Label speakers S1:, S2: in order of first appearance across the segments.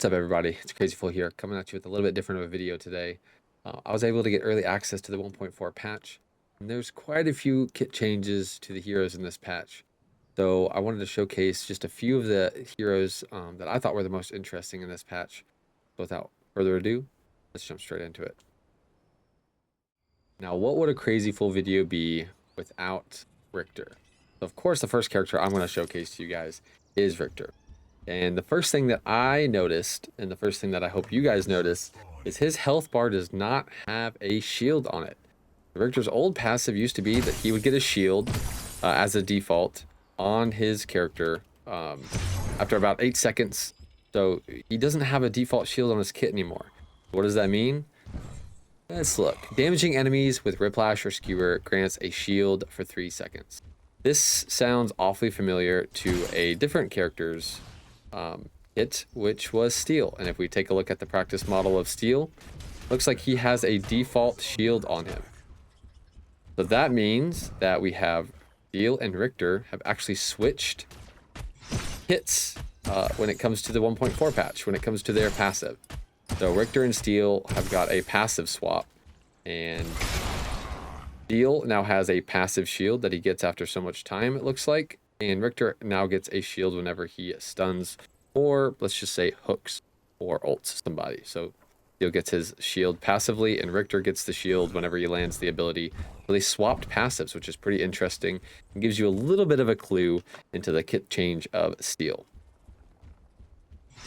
S1: What's up, everybody? It's Crazy Full here, coming at you with a little bit different of a video today. I was able to get early access to the 1.4 patch, and there's quite a few kit changes to the heroes in this patch. So I wanted to showcase just a few of the heroes that I thought were the most interesting in this patch. So without further ado, let's jump straight into it. Now, what would a Crazy Full video be without Richter? So of course, the first character I'm going to showcase to you guys is Richter. And the first thing that I noticed, and the first thing that I hope you guys notice, is his health bar does not have a shield on it. Richter's old passive used to be that he would get a shield as a default on his character after about 8 seconds. So he doesn't have a default shield on his kit anymore. What does that mean? Let's look. Damaging enemies with Whiplash or Skewer grants a shield for 3 seconds. This sounds awfully familiar to a different character's kit, which was Steel. And if we take a look at the practice model of Steel, looks like he has a default shield on him. So that means that we have Steel and Richter have actually switched kits when it comes to the 1.4 patch, when it comes to their passive. So Richter and Steel have got a passive swap, and Steel now has a passive shield that he gets after so much time, it looks like. And Richter now gets a shield whenever he stuns, or let's just say hooks or ults somebody. So Steel gets his shield passively, and Richter gets the shield whenever he lands the ability. So they swapped passives, which is pretty interesting and gives you a little bit of a clue into the kit change of Steel.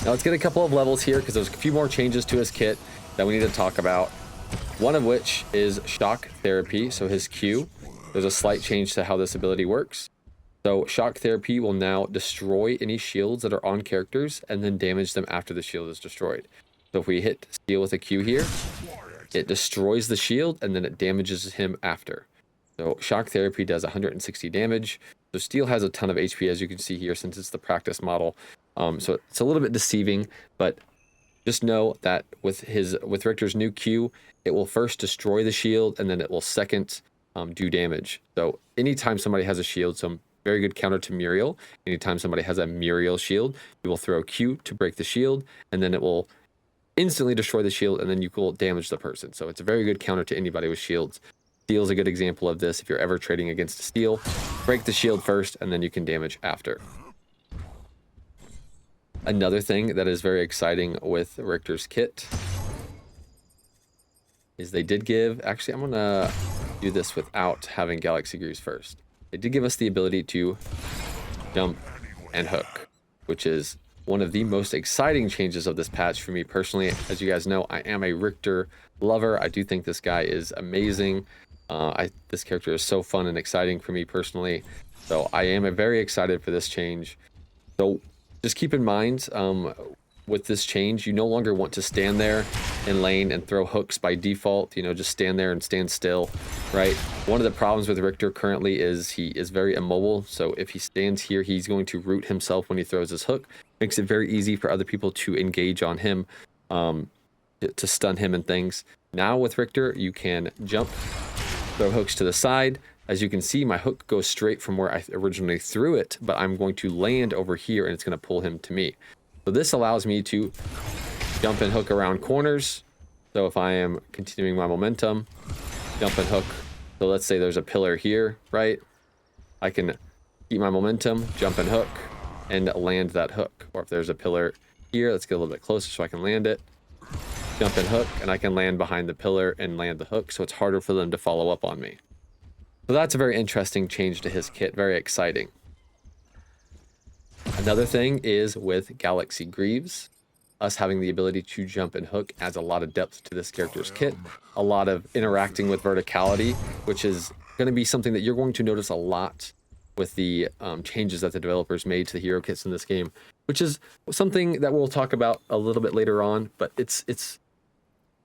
S1: Now let's get a couple of levels here, because there's a few more changes to his kit that we need to talk about. One of which is Shock Therapy, so his Q. There's a slight change to how this ability works. So Shock Therapy will now destroy any shields that are on characters and then damage them after the shield is destroyed. So if we hit Steel with a Q here, it destroys the shield and then it damages him after. So Shock Therapy does 160 damage. So Steel has a ton of HP, as you can see here, since it's the practice model. So it's a little bit deceiving, but just know that with Richter's new Q, it will first destroy the shield and then it will second do damage. So anytime somebody has a shield, some very good counter to Muriel. Anytime somebody has a Muriel shield, you will throw Q to break the shield, and then it will instantly destroy the shield, and then you will damage the person. So it's a very good counter to anybody with shields. Steel is a good example of this. If you're ever trading against Steel, break the shield first, and then you can damage after. Another thing that is very exciting with Richter's kit is they did give... Actually, I'm going to do this without having Galaxy Greaves first. They did give us the ability to jump and hook, which is one of the most exciting changes of this patch for me personally. As you guys know, I am a Richter lover. I do think this guy is amazing. This character is so fun and exciting for me personally. So I am very excited for this change. So just keep in mind, with this change, you no longer want to stand there in lane and throw hooks by default. You know, just stand there and stand still, right? One of the problems with Richter currently is he is very immobile. So if he stands here, he's going to root himself when he throws his hook. Makes it very easy for other people to engage on him, to stun him and things. Now with Richter, you can jump, throw hooks to the side. As you can see, my hook goes straight from where I originally threw it, but I'm going to land over here and it's going to pull him to me. So this allows me to jump and hook around corners. So if I am continuing my momentum, jump and hook. So let's say there's a pillar here, right? I can keep my momentum, jump and hook, and land that hook. Or if there's a pillar here, let's get a little bit closer so I can land it. Jump and hook, and I can land behind the pillar and land the hook, so it's harder for them to follow up on me. So that's a very interesting change to his kit, very exciting. Another thing is with Galaxy Greaves, us having the ability to jump and hook adds a lot of depth to this character's kit, a lot of interacting with verticality, which is going to be something that you're going to notice a lot with the changes that the developers made to the hero kits in this game, which is something that we'll talk about a little bit later on. But it's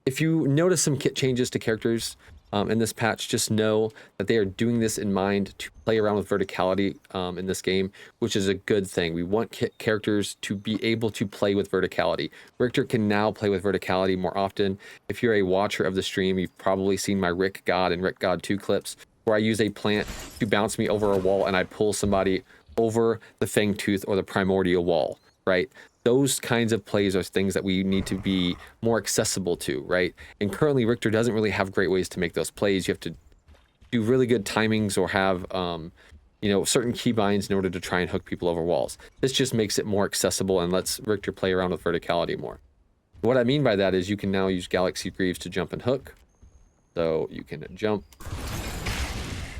S1: if you notice some kit changes to characters in this patch, just know that they are doing this in mind to play around with verticality in this game, which is a good thing. We want characters to be able to play with verticality. Richter can now play with verticality more often. If you're a watcher of the stream, you've probably seen my Rick God and Rick God 2 clips where I use a plant to bounce me over a wall and I pull somebody over the Fang Tooth or the Primordial Wall, right? those kinds of plays are things that we need to be more accessible to, right? And currently Richter doesn't really have great ways to make those plays. You have to do really good timings or have certain keybinds in order to try and hook people over walls. This just makes it more accessible and lets Richter play around with verticality more. What I mean by that is you can now use Galaxy Greaves to jump and hook. So you can jump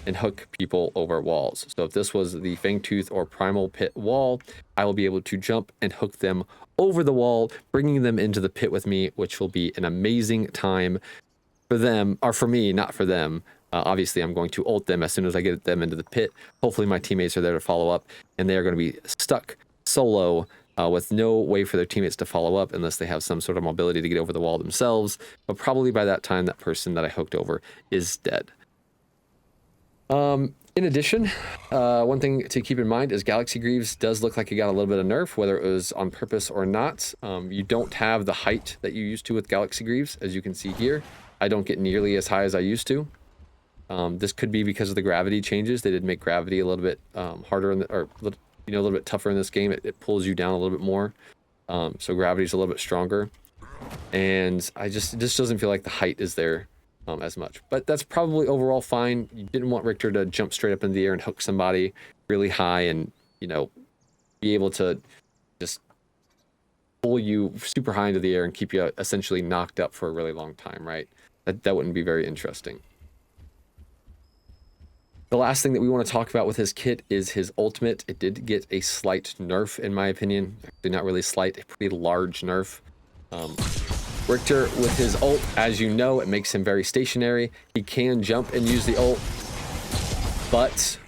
S1: and hook people over walls. So if this was the Fangtooth or Primal Pit wall, I will be able to jump and hook them over the wall, bringing them into the pit with me, which will be an amazing time for them, or for me, not for them. Obviously, I'm going to ult them as soon as I get them into the pit. Hopefully my teammates are there to follow up, and they are going to be stuck solo with no way for their teammates to follow up unless they have some sort of mobility to get over the wall themselves. But probably by that time, that person that I hooked over is dead. In addition, one thing to keep in mind is Galaxy Greaves does look like it got a little bit of nerf, whether it was on purpose or not. You don't have the height that you used to with Galaxy Greaves, as you can see here. I don't get nearly as high as I used to. This could be because of the gravity changes. They did make gravity a little bit harder, a little bit tougher in this game. It pulls you down a little bit more. So gravity's a little bit stronger. And it just doesn't feel like the height is there as much. But that's probably overall fine. You didn't want Richter to jump straight up in the air and hook somebody really high and, be able to just pull you super high into the air and keep you essentially knocked up for a really long time, right? That wouldn't be very interesting. The last thing that we want to talk about with his kit is his ultimate. It did get a slight nerf, in my opinion. Actually, not really slight, a pretty large nerf. Richter, with his ult, as you know, it makes him very stationary. He can jump and use the ult, but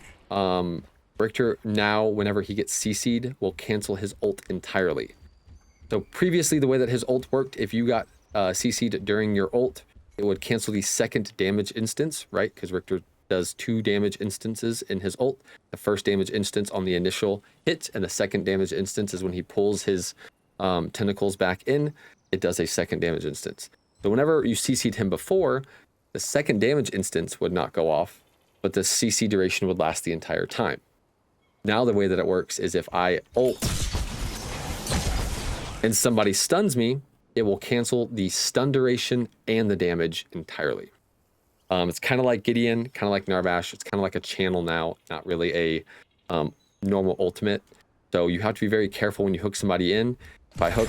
S1: Richter now, whenever he gets CC'd, will cancel his ult entirely. So previously, the way that his ult worked, if you got CC'd during your ult, it would cancel the second damage instance, right? Because Richter does 2 damage instances in his ult. The first damage instance on the initial hit, and the second damage instance is when he pulls his tentacles back in. It does a second damage instance. So whenever you CC'd him before, the second damage instance would not go off, but the CC duration would last the entire time. Now the way that it works is if I ult and somebody stuns me, it will cancel the stun duration and the damage entirely. It's kind of like Gideon, kind of like Narbash. It's kind of like a channel now, not really a normal ultimate. So you have to be very careful when you hook somebody in. If I hook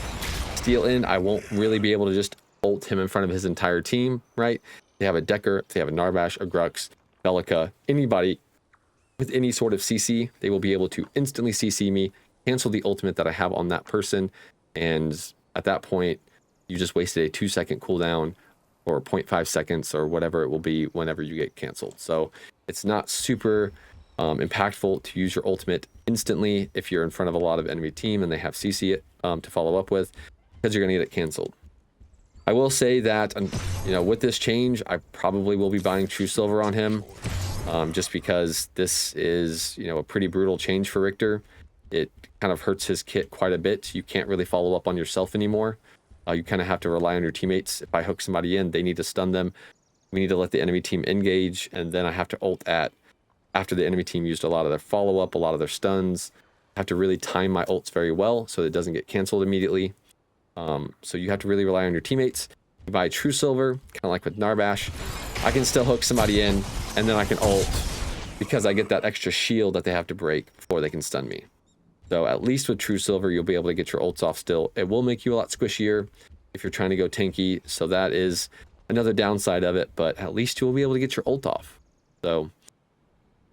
S1: Steel in, I won't really be able to just ult him in front of his entire team, right? They have a Decker, they have a Narbash, a Grux, Bellica, anybody with any sort of CC, they will be able to instantly CC me, cancel the ultimate that I have on that person, and at that point, you just wasted a 2-second cooldown or 0.5 seconds or whatever it will be whenever you get canceled. So it's not super impactful to use your ultimate instantly if you're in front of a lot of enemy team and they have CC it to follow up with, because you're going to get it canceled. I will say that, with this change, I probably will be buying True Silver on him, just because this is, a pretty brutal change for Richter. It kind of hurts his kit quite a bit. You can't really follow up on yourself anymore. You kind of have to rely on your teammates. If I hook somebody in, they need to stun them. We need to let the enemy team engage, and then I have to ult after the enemy team used a lot of their follow-up, a lot of their stuns. I have to really time my ults very well so it doesn't get canceled immediately. So you have to really rely on your teammates. You buy True Silver, kind of like with Narbash. I can still hook somebody in, and then I can ult because I get that extra shield that they have to break before they can stun me. So at least with True Silver, you'll be able to get your ults off still. It will make you a lot squishier if you're trying to go tanky, so that is another downside of it, but at least you will be able to get your ult off. So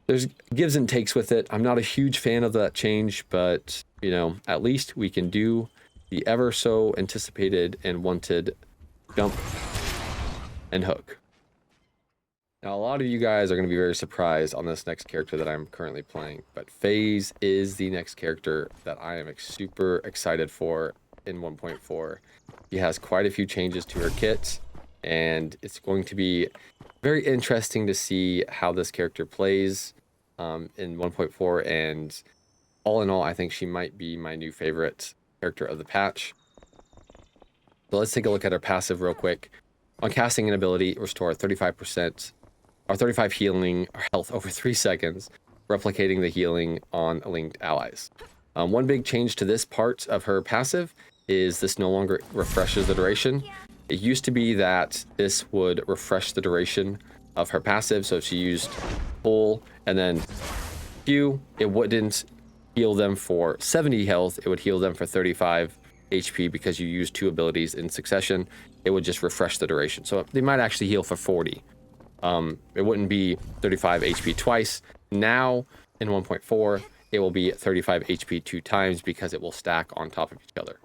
S1: there's gives and takes with it. I'm not a huge fan of that change, but, at least we can do the ever so anticipated and wanted jump and hook. Now, a lot of you guys are going to be very surprised on this next character that I'm currently playing, but FaZe is the next character that I am super excited for in 1.4. He has quite a few changes to her kit, and it's going to be very interesting to see how this character plays in 1.4, and all in all, I think she might be my new favorite character of the patch. So let's take a look at her passive real quick. On casting an ability, restore 35% or 35 healing or health over 3 seconds, replicating the healing on linked allies. One big change to this part of her passive is this no longer refreshes the duration. It used to be that this would refresh the duration of her passive. So if she used pull and then Q, it wouldn't heal them for 70 health. It would heal them for 35 HP because you use 2 abilities in succession. It would just refresh the duration. So they might actually heal for 40. It wouldn't be 35 HP twice. Now in 1.4, it will be 35 HP 2 times because it will stack on top of each other.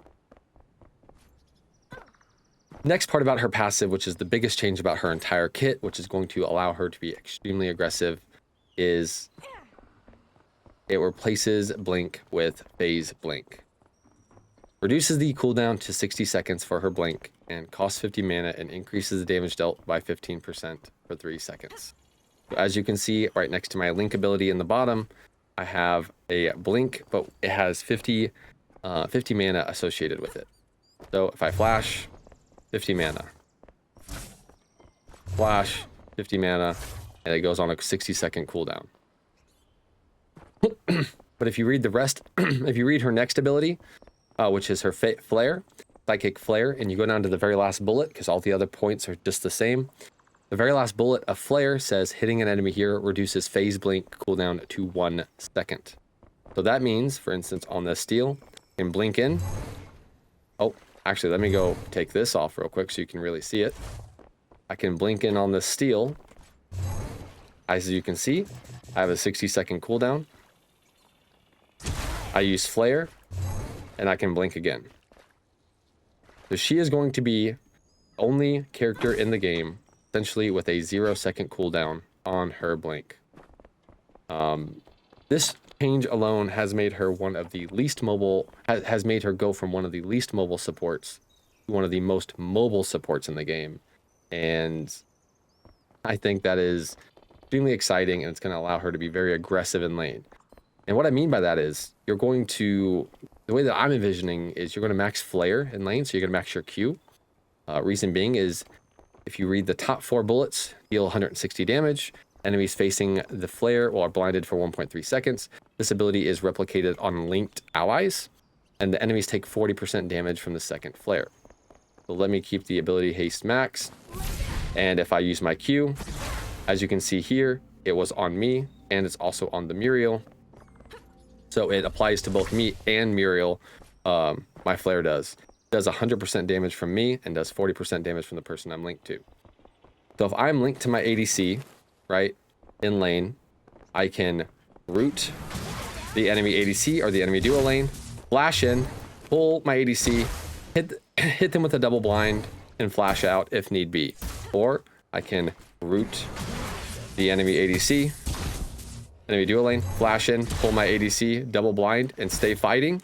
S1: Next part about her passive, which is the biggest change about her entire kit, which is going to allow her to be extremely aggressive, is it replaces Blink with Phase Blink. Reduces the cooldown to 60 seconds for her Blink and costs 50 mana and increases the damage dealt by 15% for 3 seconds. So as you can see right next to my Link ability in the bottom, I have a Blink, but it has 50 mana associated with it. So if I flash, 50 mana. Flash, 50 mana, and it goes on a 60-second cooldown. But if you read the rest, if you read her next ability, which is her Flare, Psychic Flare, and you go down to the very last bullet, because all the other points are just the same. The very last bullet of Flare says, hitting an enemy here reduces Phase Blink cooldown to 1 second. So that means, for instance, on this steel, you can blink in. Oh, actually, let me go take this off real quick so you can really see it. I can blink in on this steel. As you can see, I have a 60-second cooldown. I use Flare, and I can blink again. So she is going to be the only character in the game, essentially with a 0-second cooldown on her blink. This change alone has made her one of the least mobile, has made her go from one of the least mobile supports to one of the most mobile supports in the game. And I think that is extremely exciting, and it's going to allow her to be very aggressive in lane. And what I mean by that is you're going to, the way that I'm envisioning is you're going to max Flare in lane, so you're going to max your Q. Reason being is if you read the top 4 bullets, deal 160 damage. Enemies facing the Flare are blinded for 1.3 seconds. This ability is replicated on linked allies, and the enemies take 40% damage from the second Flare. So let me keep the ability haste maxed. And if I use my Q, as you can see here, it was on me, and it's also on the Muriel. So it applies to both me and Muriel. My Flare does 100% damage from me and does 40% damage from the person I'm linked to. So if I'm linked to my ADC, right, in lane, I can root the enemy ADC or the enemy duo lane, flash in, pull my ADC, hit them with a double blind, and flash out if need be. Or I can root the enemy ADC, enemy duo lane, flash in, pull my ADC, double blind, and stay fighting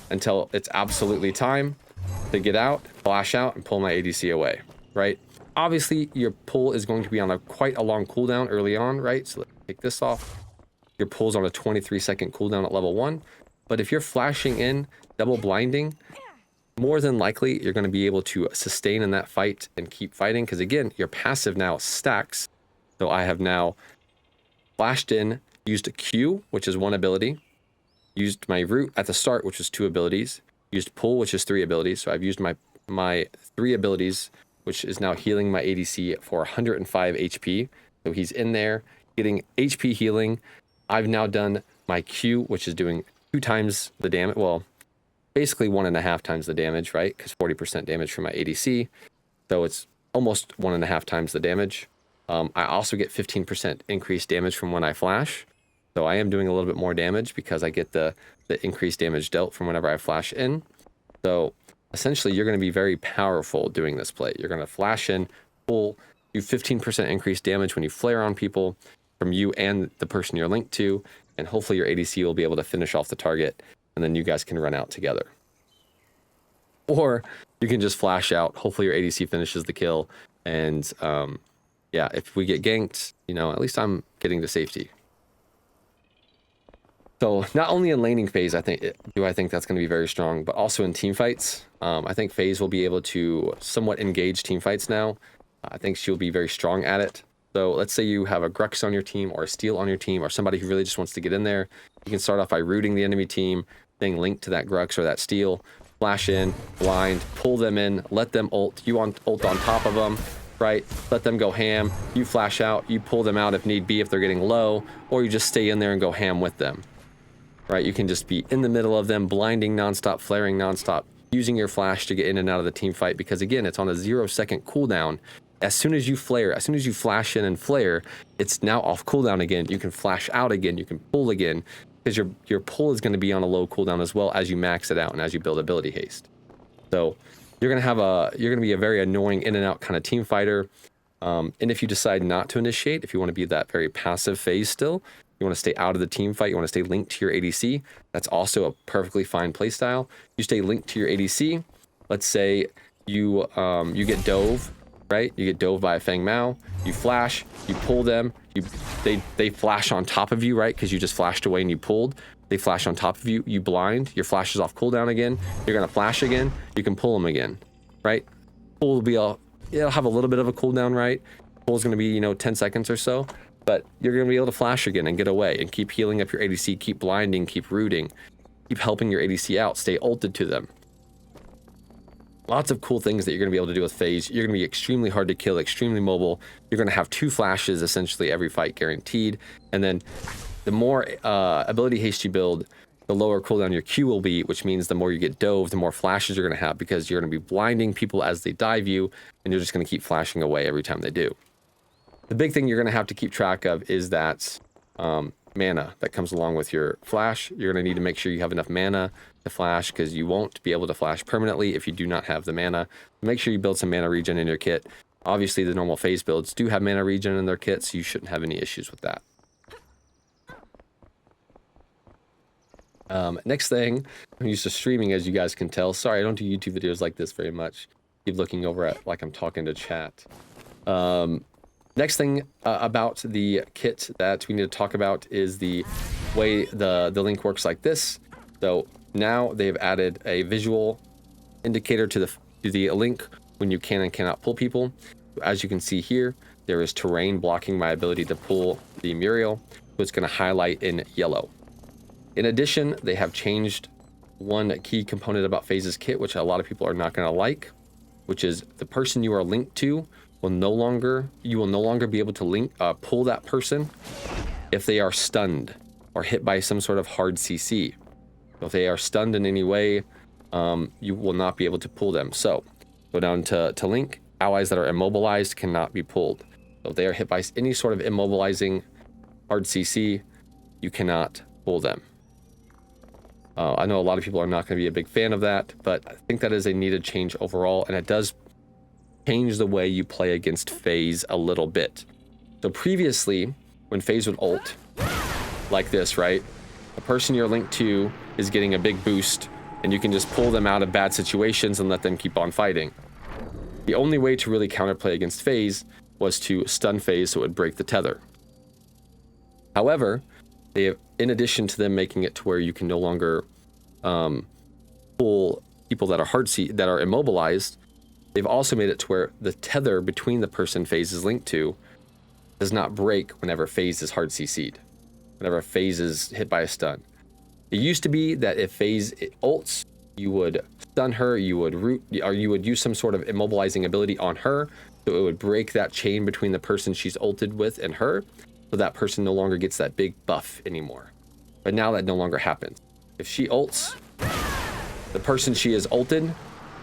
S1: until it's absolutely time to get out, flash out, and pull my ADC away, right? Obviously, your pull is going to be on quite a long cooldown early on, right? So let's take this off. Your pull's on a 23-second cooldown at level 1. But if you're flashing in, double blinding, more than likely, you're going to be able to sustain in that fight and keep fighting. Because again, your passive now stacks. So I have now flashed in, used a Q, which is 1 ability, used my root at the start, which is 2 abilities, used pull, which is 3 abilities. So I've used my 3 abilities, which is now healing my ADC for 105 HP. So he's in there getting HP healing. I've now done my Q, which is doing 2 times the damage. Well, basically 1.5 times the damage, right? Because 40% damage from my ADC. So it's almost 1.5 times the damage. I also get 15% increased damage from when I flash. So I am doing a little bit more damage because I get the increased damage dealt from whenever I flash in. So essentially, you're going to be very powerful doing this play. You're going to flash in, pull, do 15% increased damage when you flare on people from you and the person you're linked to, and hopefully your ADC will be able to finish off the target, and then you guys can run out together. Or you can just flash out, hopefully your ADC finishes the kill, and yeah, if we get ganked, you know, at least I'm getting to safety. So not only in laning phase, I think that's going to be very strong, but also in team fights. I think FaZe will be able to somewhat engage team fights now. I think she'll be very strong at it. So let's say you have a Grux on your team or a Steel on your team or somebody who really just wants to get in there. You can start off by rooting the enemy team, staying linked to that Grux or that Steel. Flash in, blind, pull them in, let them ult. You ult on top of them, right? Let them go ham. You flash out, you pull them out if need be if they're getting low, or you just stay in there and go ham with them, right? You can just be in the middle of them, blinding nonstop, flaring nonstop, using your flash to get in and out of the team fight, because again, it's on a 0-second cooldown. As soon as you flare, as soon as you flash in and flare, it's now off cooldown again. You can flash out again, you can pull again, because your pull is going to be on a low cooldown as well as you max it out and as you build ability haste. So you're going to be a very annoying in and out kind of team fighter. And if you decide not to initiate, if you want to be that very passive phase still, you want to stay out of the team fight, you want to stay linked to your ADC, that's also a perfectly fine playstyle. You stay linked to your ADC. Let's say you get dove, right? You get dove by a Feng Mao, you flash, you pull them, they flash on top of you, right? Because you just flashed away and you pulled. They flash on top of you, you blind, your flash is off cooldown again, you're gonna flash again, you can pull them again, right? Pull will be it'll have a little bit of a cooldown, right? Pull is gonna be, 10 seconds or so, but you're gonna be able to flash again and get away and keep healing up your ADC, keep blinding, keep rooting, keep helping your ADC out, stay ulted to them. Lots of cool things that you're going to be able to do with phase. You're going to be extremely hard to kill, extremely mobile. You're going to have 2 flashes essentially every fight guaranteed. And then the more ability haste you build, the lower cooldown your Q will be, which means the more you get dove, the more flashes you're going to have, because you're going to be blinding people as they dive you, and you're just going to keep flashing away every time they do. The big thing you're going to have to keep track of is that mana that comes along with your flash. You're going to need to make sure you have enough mana to flash, because you won't be able to flash permanently if you do not have the mana. Make sure you build some mana regen in your kit. Obviously, the normal phase builds do have mana regen in their kit, so you shouldn't have any issues with that. Next thing, I'm used to streaming, as you guys can tell. Sorry, I don't do YouTube videos like this very much. Keep looking over at like I'm talking to chat. Next thing about the kit that we need to talk about is the way the link works like this. So now they've added a visual indicator to the link when you can and cannot pull people. As you can see here, there is terrain blocking my ability to pull the Muriel, so it's going to highlight in yellow. In addition, they have changed one key component about Phase's kit, which a lot of people are not going to like, which is the person you are linked to will no longer be able to pull that person if they are stunned or hit by some sort of hard CC. So if they are stunned in any way, you will not be able to pull them. So go down to link. Allies that are immobilized cannot be pulled. So if they are hit by any sort of immobilizing hard CC, you cannot pull them. I know a lot of people are not going to be a big fan of that, but I think that is a needed change overall, and it does change the way you play against Phase a little bit. So previously, when Phase would ult, like this, right? The person you're linked to is getting a big boost, and you can just pull them out of bad situations and let them keep on fighting. The only way to really counterplay against Phase was to stun Phase so it would break the tether. However, they have, in addition to them making it to where you can no longer pull people that are immobilized, they've also made it to where the tether between the person Phase is linked to does not break whenever Phase is hard CC'd, whenever Phase is hit by a stun. It used to be that if Phase ults, you would stun her, you would root, or you would use some sort of immobilizing ability on her, so it would break that chain between the person she's ulted with and her, so that person no longer gets that big buff anymore. But now that no longer happens. If she ults, the person she is ulted,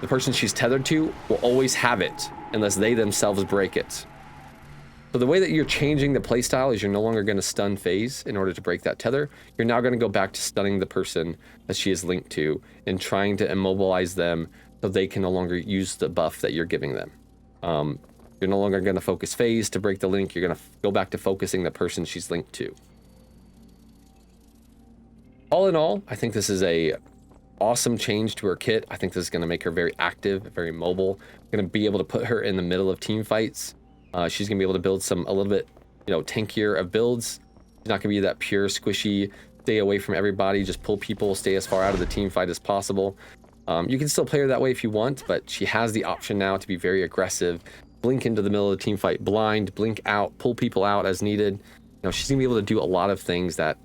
S1: the person she's tethered to, will always have it unless they themselves break it. So the way that you're changing the playstyle is you're no longer going to stun Phase in order to break that tether. You're now going to go back to stunning the person that she is linked to and trying to immobilize them so they can no longer use the buff that you're giving them. You're no longer going to focus Phase to break the link. You're going to go back to focusing the person she's linked to. All in all, I think this is a awesome change to her kit. I think this is going to make her very active, very mobile. Going to be able to put her in the middle of team fights. She's going to be able to build a little bit, tankier of builds. She's not going to be that pure, squishy, stay away from everybody, just pull people, stay as far out of the team fight as possible. You can still play her that way if you want, but she has the option now to be very aggressive, blink into the middle of the team fight blind, blink out, pull people out as needed. She's going to be able to do a lot of things that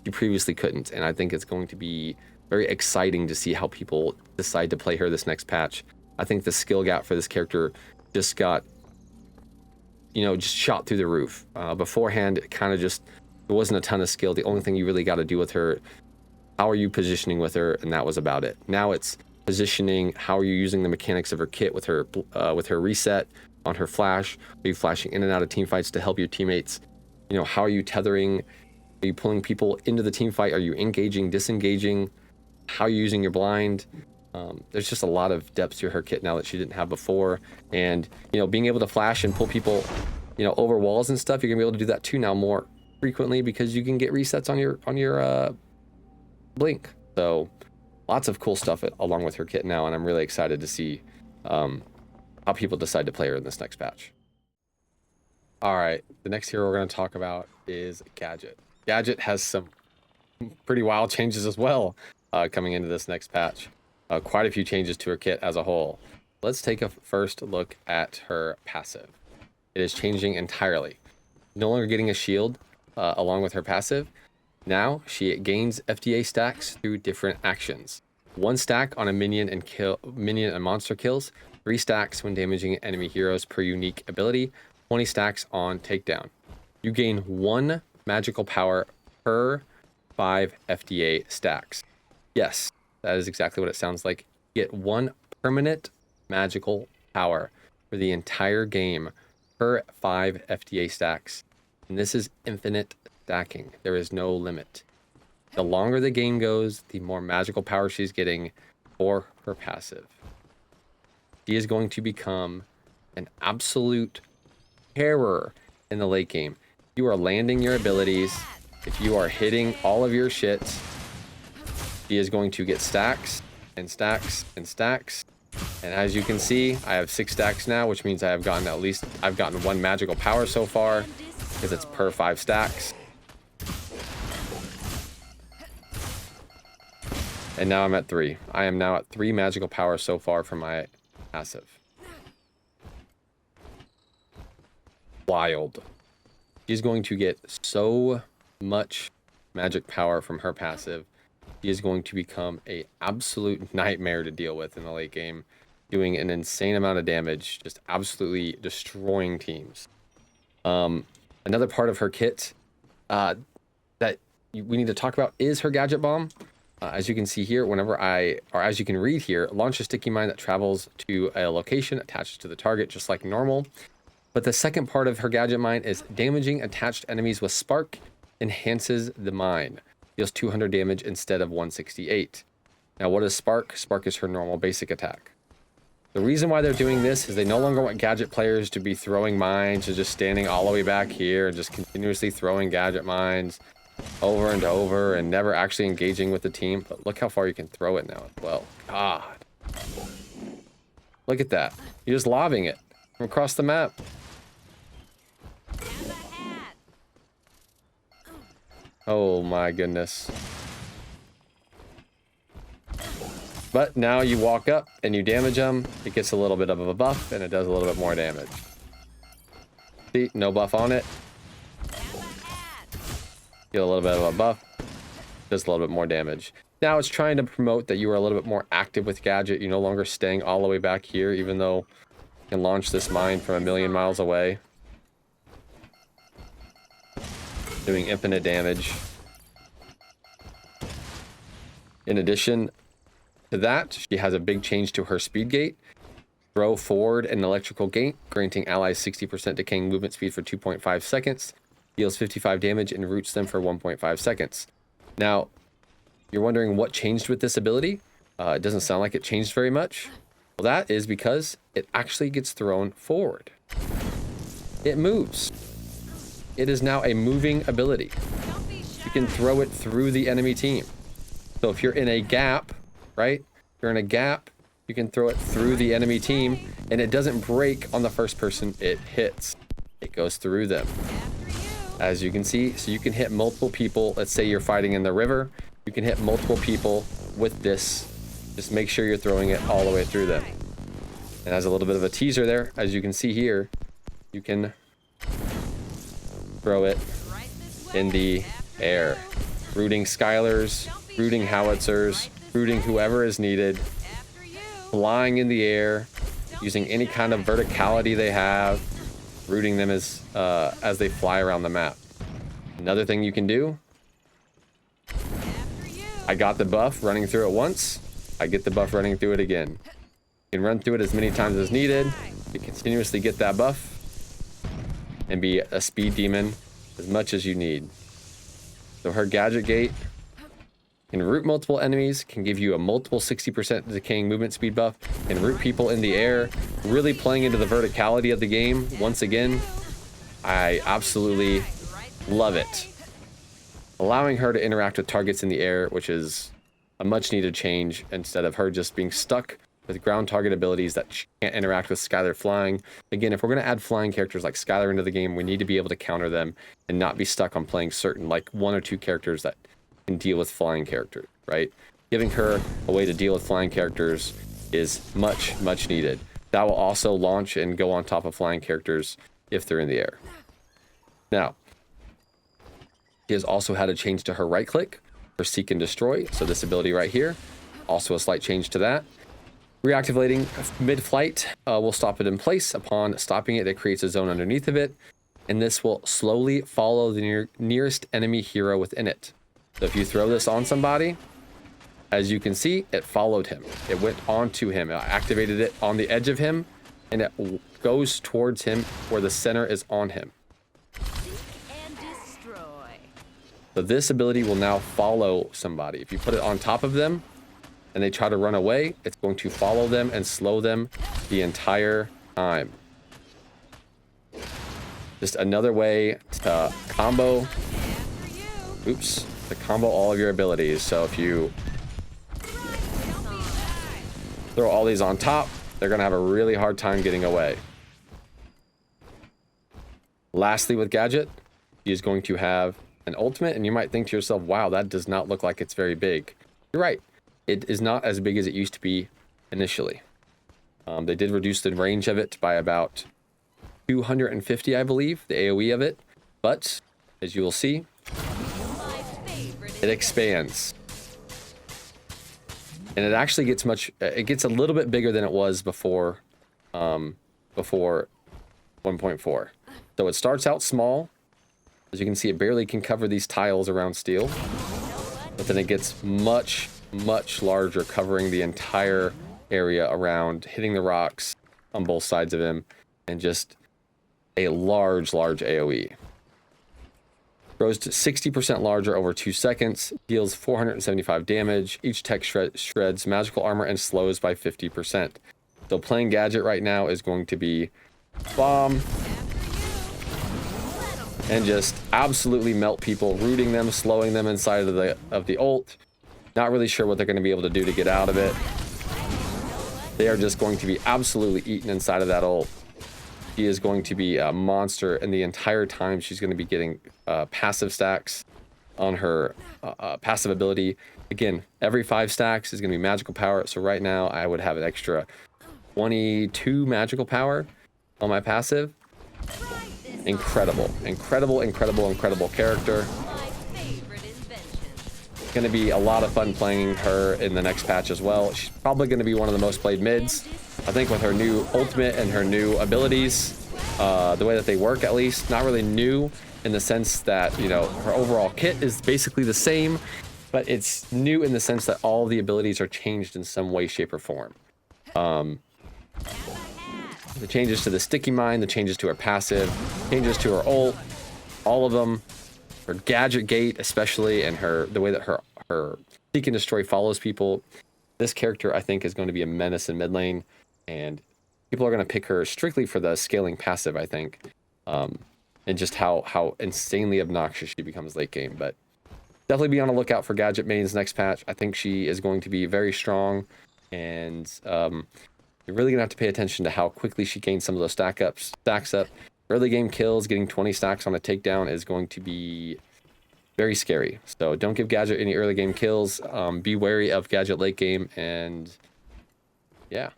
S1: you previously couldn't, and I think it's going to be very exciting to see how people decide to play her this next patch. I think the skill gap for this character just got, you know, just shot through the roof. Beforehand, it kind of just, there wasn't a ton of skill. The only thing you really got to do with her, how are you positioning with her, and that was about it. Now it's positioning, how are you using the mechanics of her kit with her reset on her flash? Are you flashing in and out of team fights to help your teammates? You know, how are you tethering? Are you pulling people into the team fight? Are you engaging, disengaging? How are you using your blind? There's just a lot of depth to her kit now that she didn't have before. And, you know, being able to flash and pull people, you know, over walls and stuff, you're gonna be able to do that too now more frequently because you can get resets on your blink. So lots of cool stuff along with her kit now, and I'm really excited to see how people decide to play her in this next patch. All right, the next hero we're going to talk about is Gadget. Gadget has some pretty wild changes as well coming into this next patch. Quite a few changes to her kit as a whole. Let's take a first look at her passive. It is changing entirely. No longer getting a shield along with her passive. Now she gains FDA stacks through different actions. 1 stack on a minion and monster kills, 3 stacks when damaging enemy heroes per unique ability, 20 stacks on takedown. You gain 1 magical power per 5 FDA stacks. Yes, that is exactly what it sounds like. You get 1 permanent magical power for the entire game per 5 FDA stacks. And this is infinite stacking. There is no limit. The longer the game goes, the more magical power she's getting for her passive. She is going to become an absolute terror in the late game. You are landing your abilities. If you are hitting all of your shit, she is going to get stacks and stacks and stacks. And as you can see, I have 6 stacks now, which means I've gotten 1 magical power so far because it's per 5 stacks. And now I'm at 3. I am now at 3 magical power so far for my passive. Wild. She's going to get so much magic power from her passive. She is going to become an absolute nightmare to deal with in the late game, doing an insane amount of damage, just absolutely destroying teams. Another part of her kit that we need to talk about is her gadget bomb. As you can see here, as you can read here, launch a sticky mine that travels to a location attached to the target, just like normal. But the second part of her gadget mine is damaging attached enemies with spark enhances the mine. Deals 200 damage instead of 168. Now, what is spark? Spark is her normal basic attack. The reason why they're doing this is they no longer want gadget players to be throwing mines or just standing all the way back here and just continuously throwing gadget mines over and over and never actually engaging with the team. But look how far you can throw it now as well. God. Look at that. You're just lobbing it from across the map. Oh my goodness. But now you walk up and you damage them. It gets a little bit of a buff and it does a little bit more damage. See, no buff on it. Get a little bit of a buff, just a little bit more damage. Now it's trying to promote that you are a little bit more active with gadget. You're no longer staying all the way back here, even though you can launch this mine from 1,000,000 miles away, doing infinite damage. In addition to that, she has a big change to her speed gate. Throw forward an electrical gate, granting allies 60% decaying movement speed for 2.5 seconds. Deals 55 damage and roots them for 1.5 seconds. Now, you're wondering what changed with this ability? It doesn't sound like it changed very much. Well, that is because it actually gets thrown forward. It moves. It is now a moving ability. You can throw it through the enemy team. So if you're in a gap, right? If you're in a gap, you can throw it through the enemy team, and it doesn't break on the first person it hits. It goes through them. As you can see, so you can hit multiple people. Let's say you're fighting in the river. You can hit multiple people with this. Just make sure you're throwing it all the way through them. And as a little bit of a teaser there, as you can see here, you can throw it in the air. Rooting Skylers, rooting howitzers, rooting whoever is needed, flying in the air, using any kind of verticality they have, rooting them as they fly around the map. Another thing you can do, I got the buff running through it once, I get the buff running through it again. You can run through it as many times as needed to continuously get that buff and be a speed demon as much as you need. So her gadget gate can root multiple enemies, can give you a multiple 60% decaying movement speed buff, and root people in the air, really playing into the verticality of the game. Once again, I absolutely love it. Allowing her to interact with targets in the air, which is a much needed change, instead of her just being stuck with ground target abilities that she can't interact with Skylar flying. Again, if we're going to add flying characters like Skylar into the game, we need to be able to counter them and not be stuck on playing certain, like 1 or 2 characters that can deal with flying characters, right? Giving her a way to deal with flying characters is much, much needed. That will also launch and go on top of flying characters if they're in the air. Now, she has also had a change to her right click for Seek and Destroy. So this ability right here, also a slight change to that. Reactivating mid-flight will stop it in place. Upon stopping it, it creates a zone underneath of it, and this will slowly follow the nearest enemy hero within it. So if you throw this on somebody, as you can see, it followed him. It went onto him. It activated it on the edge of him, and it goes towards him where the center is on him. So this ability will now follow somebody. If you put it on top of them and they try to run away, it's going to follow them and slow them the entire time. Just another way to combo, to combo all of your abilities. So if you throw all these on top, they're gonna have a really hard time getting away. Lastly, with Gadget, he is going to have an ultimate, and you might think to yourself, wow, that does not look like it's very big. You're right. It is not as big as it used to be initially. They did reduce the range of it by about 250, I believe, the AoE of it. But, as you will see, it expands. And it actually gets it gets a little bit bigger than it was before 1.4. So it starts out small. As you can see, it barely can cover these tiles around steel. But then it gets much, much larger, covering the entire area around, hitting the rocks on both sides of him, and just a large, large AoE. Grows to 60% larger over 2 seconds, deals 475 damage. Each tech shreds magical armor and slows by 50%. So playing Gadget right now is going to be bomb and just absolutely melt people, rooting them, slowing them inside of the ult. Not really sure what they're going to be able to do to get out of it. They are just going to be absolutely eaten inside of that ult. She is going to be a monster, and the entire time she's going to be getting passive stacks on her passive ability. Again, every 5 stacks is going to be magical power, so right now I would have an extra 22 magical power on my passive. Incredible, incredible, incredible, incredible character. It's going to be a lot of fun playing her in the next patch as well. She's probably going to be one of the most played mids. I think with her new ultimate and her new abilities, the way that they work, at least, not really new in the sense that, you know, her overall kit is basically the same, but it's new in the sense that all the abilities are changed in some way, shape, or form. The changes to the sticky mine, the changes to her passive, changes to her ult, all of them, her gadget gate especially, and the way that her Seek and Destroy follows people. This character, I think, is going to be a menace in mid lane, and people are going to pick her strictly for the scaling passive, I think, and just how insanely obnoxious she becomes late game. But definitely be on the lookout for Gadget mains next patch. I think she is going to be very strong, and you're really going to have to pay attention to how quickly she gains some of those stacks up. Early game kills, getting 20 stacks on a takedown is going to be very scary. So don't give Gadget any early game kills. Be wary of Gadget late game, and yeah.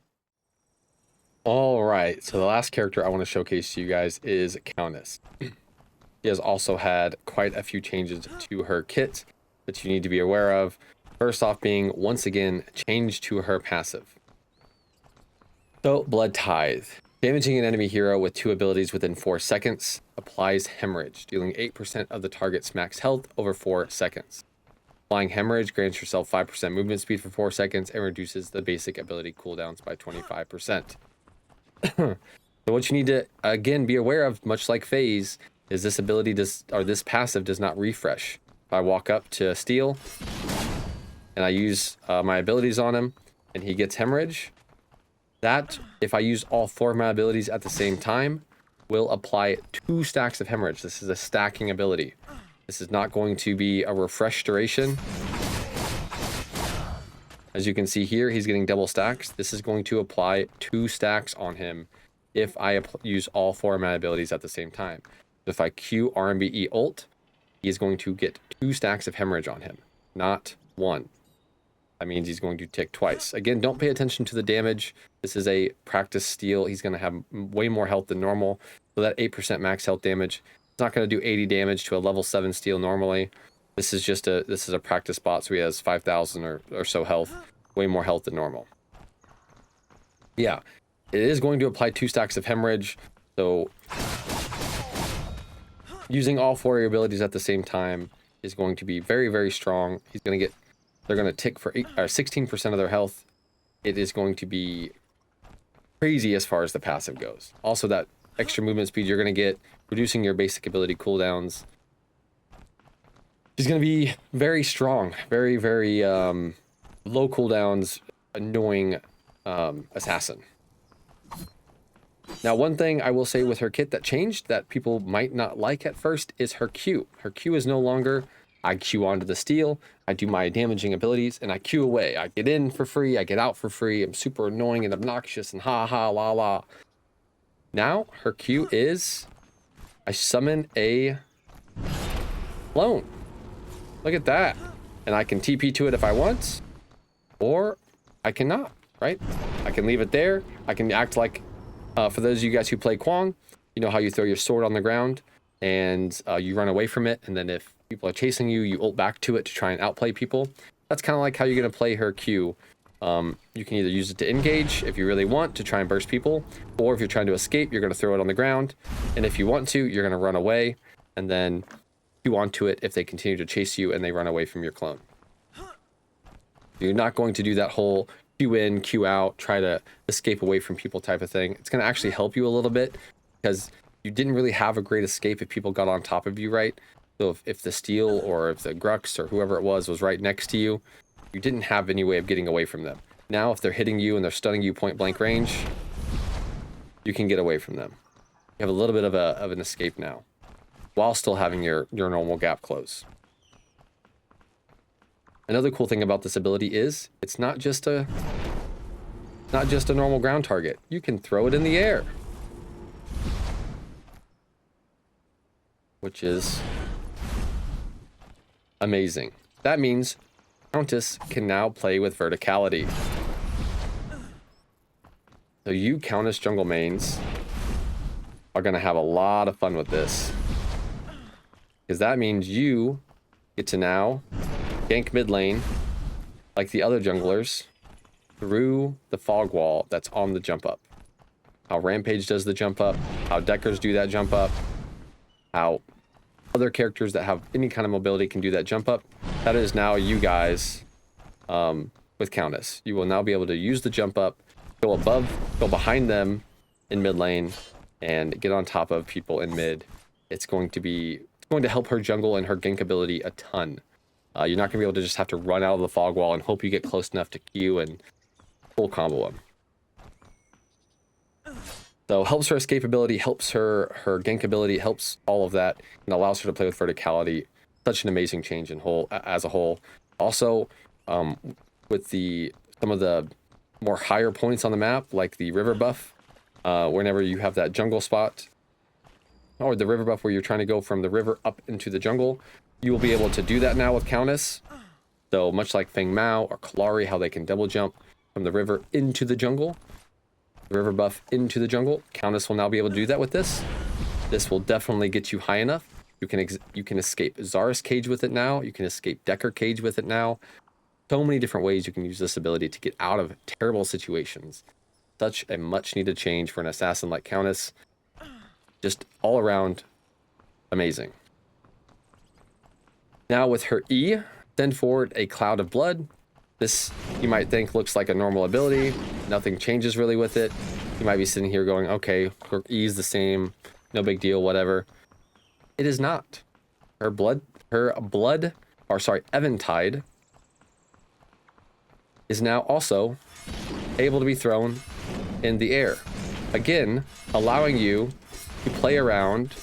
S1: All right, so the last character I want to showcase to you guys is Countess. She has also had quite a few changes to her kit that you need to be aware of. First off being, once again, changed to her passive. So, Blood Tithe. Damaging an enemy hero with 2 abilities within 4 seconds applies Hemorrhage, dealing 8% of the target's max health over 4 seconds. Applying Hemorrhage grants yourself 5% movement speed for 4 seconds and reduces the basic ability cooldowns by 25%. So what you need to, again, be aware of, much like Phase, is this ability or this passive does not refresh. If I walk up to Steel and I use my abilities on him and he gets Hemorrhage, that, if I use all 4 of my abilities at the same time, will apply 2 stacks of Hemorrhage. This is a stacking ability. This is not going to be a refresh duration. As you can see here, he's getting double stacks. This is going to apply 2 stacks on him if I use all 4 of my abilities at the same time. If I Q RMBE ult, he is going to get 2 stacks of Hemorrhage on him, not 1. That means he's going to tick twice. Again, don't pay attention to the damage. This is a practice Steel. He's going to have way more health than normal. So that 8% max health damage, it's not going to do 80 damage to a level 7 Steel normally. This is just a practice bot, so he has 5,000 or so health, way more health than normal. Yeah, it is going to apply 2 stacks of Hemorrhage. So using all 4 of your abilities at the same time is going to be very, very strong. He's going to get, they're going to tick for 16% of their health. It is going to be crazy as far as the passive goes. Also, that extra movement speed you're going to get, reducing your basic ability cooldowns. He's going to be very strong, very, very low cooldowns, annoying assassin. Now, one thing I will say with her kit that changed that people might not like at first is her Q. Her Q is no longer, I Q onto the Steel, I do my damaging abilities, and I Q away. I get in for free, I get out for free, I'm super annoying and obnoxious and ha ha la la. Now, her Q is, I summon a clone. Look at that. And I can TP to it if I want, or I cannot, right? I can leave it there. I can act like, for those of you guys who play Kwang, you know how you throw your sword on the ground and you run away from it, and then if people are chasing you, you ult back to it to try and outplay people. That's kind of like how you're going to play her Q. You can either use it to engage if you really want to try and burst people, or if you're trying to escape, you're going to throw it on the ground, and if you want to, you're going to run away and then Q onto it if they continue to chase you and they run away from your clone. You're not going to do that whole Q in, Q out, try to escape away from people type of thing. It's going to actually help you a little bit because you didn't really have a great escape if people got on top of you, right? So if the Steel or if the Grux or whoever it was right next to you, you didn't have any way of getting away from them. Now, if they're hitting you and they're stunning you point blank range, you can get away from them. You have a little bit of an escape now, while still having your normal gap close. Another cool thing about this ability is it's not just a normal ground target. You can throw it in the air, which is amazing. That means Countess can now play with verticality. So you Countess jungle mains are going to have a lot of fun with this, because that means you get to now gank mid lane like the other junglers through the fog wall that's on the jump up. How Rampage does the jump up, how Deckers do that jump up, how other characters that have any kind of mobility can do that jump up. That is now you guys with Countess. You will now be able to use the jump up, go behind them in mid lane, and get on top of people in mid. It's going to help her jungle and her gank ability a ton. You're not going to be able to just have to run out of the fog wall and hope you get close enough to Q and full combo them. So helps her escape ability, helps her gank ability, helps all of that, and allows her to play with verticality. Such an amazing change as a whole. Also, with some of the more higher points on the map, like the river buff, whenever you have that jungle spot, or the river buff where you're trying to go from the river up into the jungle, you will be able to do that now with Countess. So much like Feng Mao or Kalari, how they can double jump from the river into the jungle, river buff into the jungle, Countess will now be able to do that with this. This will definitely get you high enough. You can escape Zarus cage with it now. You can escape Decker cage with it now. so many different ways you can use this ability to get out of terrible situations. Such a much needed change for an assassin like Countess. Just all around amazing. Now with her E, send forward a cloud of blood. This, you might think, looks like a normal ability. Nothing changes really with it. You might be sitting here going, okay, her E is the same, no big deal, whatever. It is not. Her Eventide is now also able to be thrown in the air. Again, allowing you to play around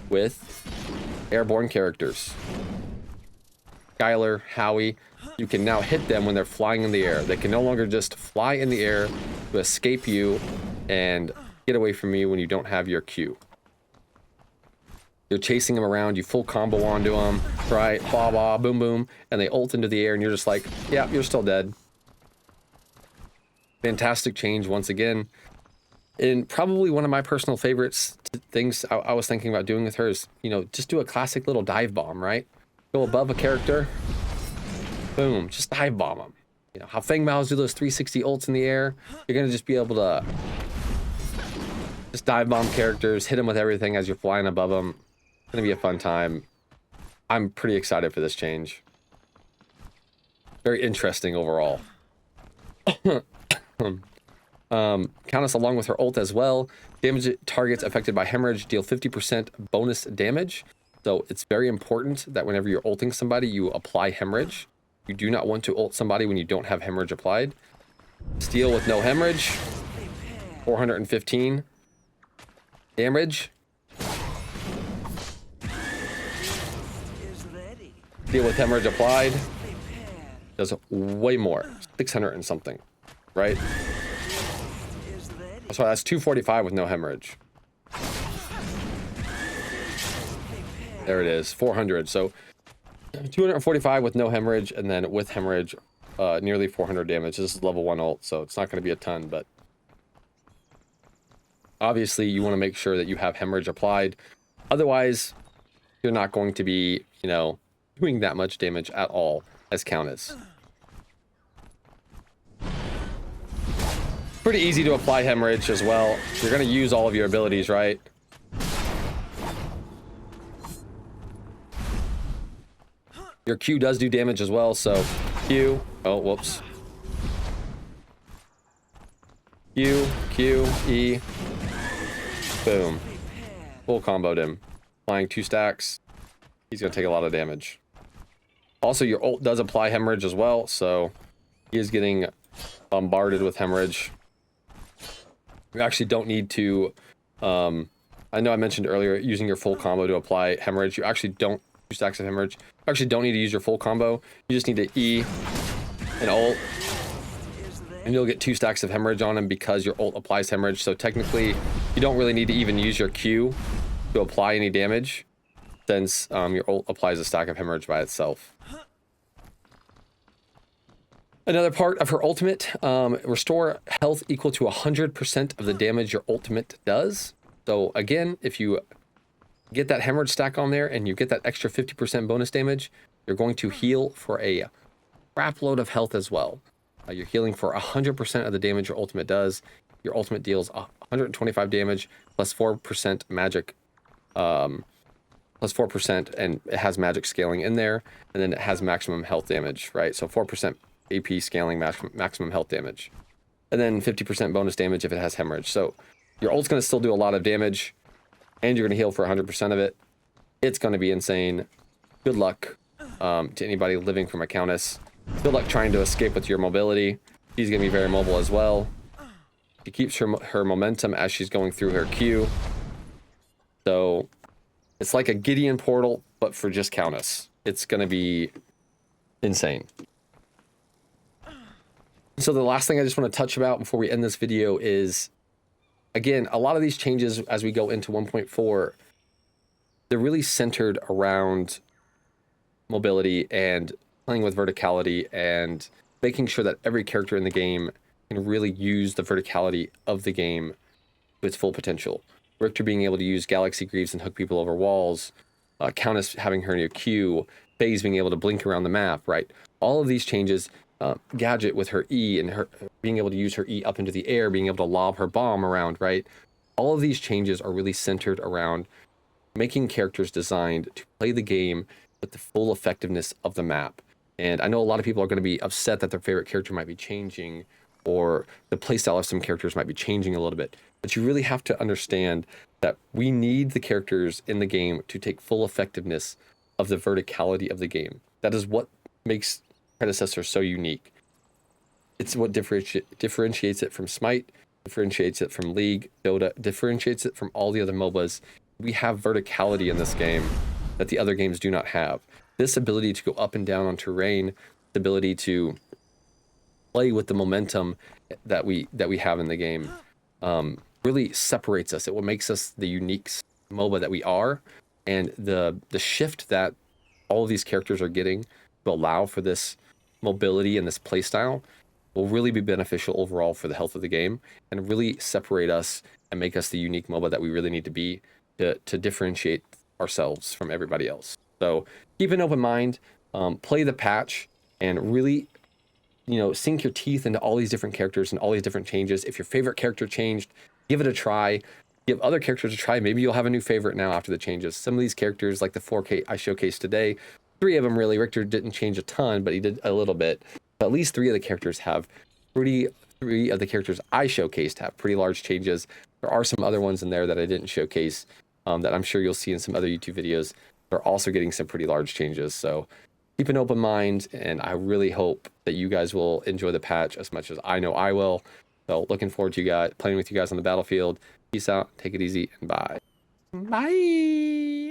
S1: with airborne characters. Skylar, Howie, you can now hit them when they're flying in the air. They can no longer just fly in the air to escape you and get away from you when you don't have your Q. You're chasing them around, you full combo onto them, right? Blah, blah, boom, boom, and they ult into the air, and you're just like, yeah, you're still dead. Fantastic change once again. And probably one of my personal favorites things I was thinking about doing with her is, you know, just do a classic little dive bomb, right? Go above a character, boom, just dive bomb them. You know, how Feng Maos do those 360 ults in the air, you're going to just be able to just dive bomb characters, hit them with everything as you're flying above them. It's going to be a fun time. I'm pretty excited for this change. Very interesting overall. Countess, along with her ult as well, damage targets affected by hemorrhage deal 50% bonus damage. So it's very important that whenever you're ulting somebody, you apply hemorrhage. You do not want to ult somebody when you don't have hemorrhage applied. Steal with no hemorrhage, 415 damage. Steal with hemorrhage applied does way more, 600 and something, right? So that's 245 with no hemorrhage. There it is, 400. So 245 with no hemorrhage, and then with hemorrhage, nearly 400 damage. This is level 1 ult, so it's not going to be a ton, but obviously you want to make sure that you have hemorrhage applied. Otherwise, you're not going to be, you know, doing that much damage at all as Countess. Pretty easy to apply hemorrhage as well. You're going to use all of your abilities, right? Your Q does do damage as well, so Q, oh, whoops. Q, E, boom. Full comboed him. Applying 2 stacks. He's going to take a lot of damage. Also, your ult does apply hemorrhage as well, so he is getting bombarded with hemorrhage. You actually don't need to, I know I mentioned earlier, using your full combo to apply hemorrhage. You actually don't, 2 stacks of hemorrhage. You actually don't need to use your full combo. You just need to E and ult, and you'll get 2 stacks of hemorrhage on him because your ult applies hemorrhage. So technically, you don't really need to even use your Q to apply any damage, since your ult applies a stack of hemorrhage by itself. Another part of her ultimate, restore health equal to 100% of the damage your ultimate does. So again, if you get that hemorrhage stack on there and you get that extra 50% bonus damage, you're going to heal for a crap load of health as well. You're healing for 100% of the damage your ultimate does. Your ultimate deals 125 damage plus 4% magic, plus 4%, and it has magic scaling in there, and then it has maximum health damage, right? So 4% AP scaling, maximum health damage, and then 50% bonus damage if it has hemorrhage. So your ult's going to still do a lot of damage, and you're going to heal for 100% of it. It's going to be insane. Good luck to anybody living from a Countess. Good luck trying to escape with your mobility. She's going to be very mobile as well. She keeps her momentum as she's going through her Q. So it's like a Gideon portal, but for just Countess. It's going to be insane. So the last thing I just want to touch about before we end this video is, again, a lot of these changes as we go into 1.4, they're really centered around mobility and playing with verticality and making sure that every character in the game can really use the verticality of the game to its full potential. Richter being able to use Galaxy Greaves and hook people over walls, Countess having her new Q, Phase being able to blink around the map, right? All of these changes, Gadget with her E and her being able to use her E up into the air, being able to lob her bomb around, right? All of these changes are really centered around making characters designed to play the game with the full effectiveness of the map. And I know a lot of people are going to be upset that their favorite character might be changing, or the playstyle of some characters might be changing a little bit. But you really have to understand that we need the characters in the game to take full effectiveness of the verticality of the game. That is what makes Predecessor so unique. It's what differentiates it from Smite, differentiates it from League, Dota, differentiates it from all the other MOBAs. We have verticality in this game that the other games do not have. This ability to go up and down on terrain, the ability to play with the momentum that we have in the game, really separates us. It what makes us the unique MOBA that we are, and the shift that all of these characters are getting to allow for this mobility and this playstyle will really be beneficial overall for the health of the game, and really separate us and make us the unique MOBA that we really need to be to differentiate ourselves from everybody else. So keep an open mind, play the patch, and really, sink your teeth into all these different characters and all these different changes. If your favorite character changed, give it a try. Give other characters a try. Maybe you'll have a new favorite now after the changes. Some of these characters, like the 4K I showcased today, 3 of them really. Richter didn't change a ton, but he did a little bit. But at least 3 of the characters have 3 of the characters I showcased have pretty large changes. There are some other ones in there that I didn't showcase, that I'm sure you'll see in some other YouTube videos. They're also getting some pretty large changes. So keep an open mind, and I really hope that you guys will enjoy the patch as much as I know I will. So looking forward to playing with you guys on the battlefield. Peace out, take it easy, and bye. Bye.